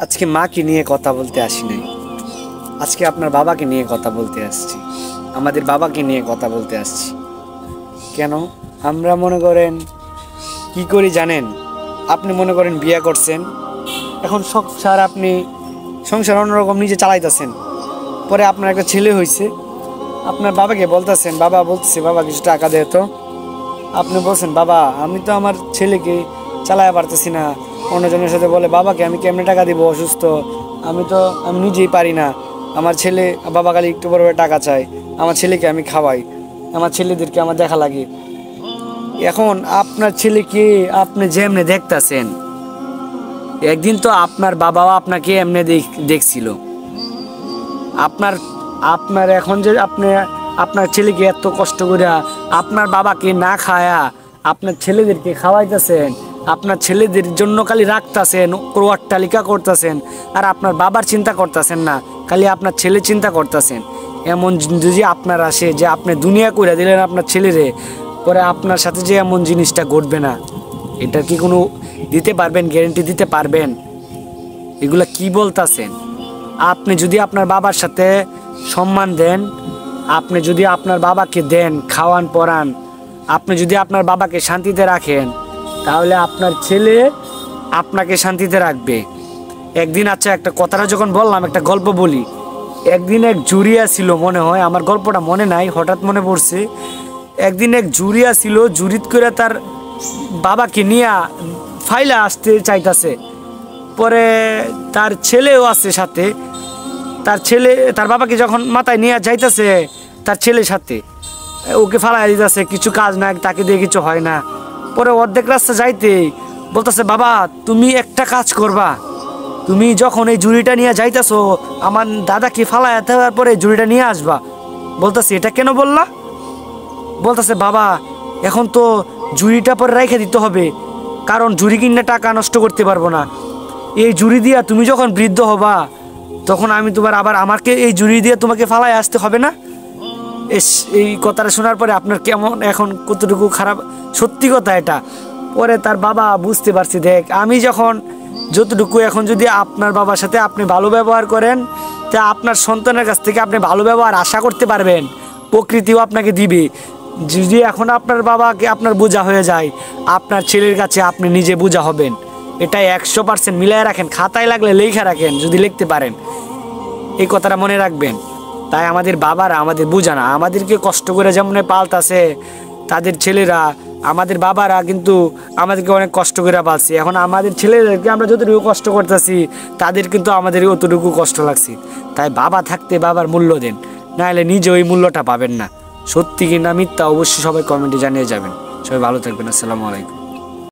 আজকে মাকে নিয়ে কথা বলতে আসি নাই, আজকে আপনার বাবাকে নিয়ে কথা বলতে আসছি, আমাদের বাবাকে নিয়ে কথা বলতে আসছি। কেন আমরা মনে করেন কি করি জানেন? আপনি মনে করেন বিয়ে করছেন, এখন সংসার আপনি সংসার অন্যরকম নিজে চালাইতেছেন, পরে আপনার একটা ছেলে হয়েছে, আপনার বাবাকে বলতেছেন, বাবা বলতেছে বাবা কিছু টাকা দে তো। আপনি বলছেন বাবা আমি তো আমার ছেলেকে চালাতে পারতেছি না, অন্যজনের সাথে বলে বাবাকে আমি কেমনে টাকা দিব, অসুস্থ আমি নিজেই পারি না, আমার ছেলে বাবা খালি একটু বড় টাকা চায়, আমার ছেলেকে আমি খাওয়াই, আমার ছেলেদেরকে আমার দেখা লাগে। এখন আপনার ছেলেকে আপনি যেমনে দেখতেছেন, একদিন তো আপনার বাবাও আপনাকে এমনি দেখছিল। আপনার আপনার এখন যে আপনার ছেলেকে এত কষ্ট করে আপনার বাবাকে না খায়া আপনার ছেলেদেরকে খাওয়াইতেছেন, আপনার ছেলেদের জন্য খালি রাখতেছেন, অট্টালিকা করতেছেন, আর আপনার বাবার চিন্তা করতেছেন না, খালি আপনার ছেলে চিন্তা করতেছেন। এমন যদি আপনার আসে যে আপনি দুনিয়া করে দিলেন আপনার ছেলেরে, পরে আপনার সাথে যে এমন জিনিসটা ঘটবে না, এটা কি কোনো দিতে পারবেন, গ্যারেন্টি দিতে পারবেন? এগুলা কি বলতেছেন? আপনি যদি আপনার বাবার সাথে সম্মান দেন, আপনি যদি আপনার বাবাকে দেন, খাওয়ান পরান, আপনি যদি আপনার বাবাকে শান্তিতে রাখেন, তাহলে আপনার ছেলে আপনাকে শান্তিতে রাখবে একদিন। আচ্ছা একটা কথাটা যখন বললাম, একটা গল্প বলি। একদিন এক জুরিয়া ছিল, মনে হয়, আমার গল্পটা মনে নাই, হঠাৎ মনে পড়ছে। একদিন এক জুরিয়া ছিল, জুরিত করে তার বাবাকে নিয়ে ফাইলা আসতে চাইতেছে। পরে তার ছেলেও আছে সাথে, তার বাবাকে যখন মাথায় নিয়ে যাইতেছে, তার ছেলের সাথে ওকে ফালাই দিতেছে, কিছু কাজ না, তাকে দিয়ে কিছু হয় না। পরে অর্ধেক রাস্তা যাইতে বলতেছে বাবা তুমি একটা কাজ করবা, তুমি যখন এই জুড়িটা নিয়ে যাইতেছো আমার দাদাকে ফালাই দেওয়ার পরে জুড়িটা নিয়ে আসবা। বলতেছে এটা কেন বললা? বলতেছে বাবা এখন তো জুড়িটা পরে রেখে দিতে হবে, কারণ জুড়ি কিনে টাকা নষ্ট করতে পারবো না। এই জুড়ি দিয়া তুমি যখন বৃদ্ধ হবা তখন আমি তোমার আবার আমাকে এই জুড়ি দিয়ে তোমাকে ফালাই আসতে হবে না। এই কথাটা শোনার পরে আপনার কেমন এখন কতটুকু খারাপ? সত্যি কথা এটা। পরে তার বাবা বুঝতে পারছি, দেখ আমি যখন যতটুকু এখন যদি আপনার বাবার সাথে আপনি ভালো ব্যবহার করেন, তা আপনার সন্তানের কাছ থেকে আপনি ভালো ব্যবহার আশা করতে পারবেন, প্রকৃতিও আপনাকে দিবে। যদি এখন আপনার বাবাকে আপনার বোঝা হয়ে যায়, আপনার ছেলের কাছে আপনি নিজে বোঝা হবেন। এটা 100% মিলাই রাখেন, খাতায় লাগলে লেখা রাখেন যদি লিখতে পারেন, এই কথাটা মনে রাখবেন। তাই আমাদের বাবারা আমাদের বোঝা না, আমাদেরকে কষ্ট করে যেমন পালতাছে তাদের ছেলেরা, আমাদের বাবারা কিন্তু আমাদেরকে অনেক কষ্ট করে পালছে। এখন আমাদের ছেলেদেরকে আমরা যতটুকু কষ্ট করতেছি তাদের কিন্তু আমাদের অতটুকু কষ্ট লাগছে। তাই বাবা থাকতে বাবার মূল্য দেন, নাহলে নিজে ওই মূল্যটা পাবেন না। সত্যি কি না মিথ্যা অবশ্যই সবাই কমেন্টে জানিয়ে যাবেন। সবাই ভালো থাকবেন। আসসালামু আলাইকুম।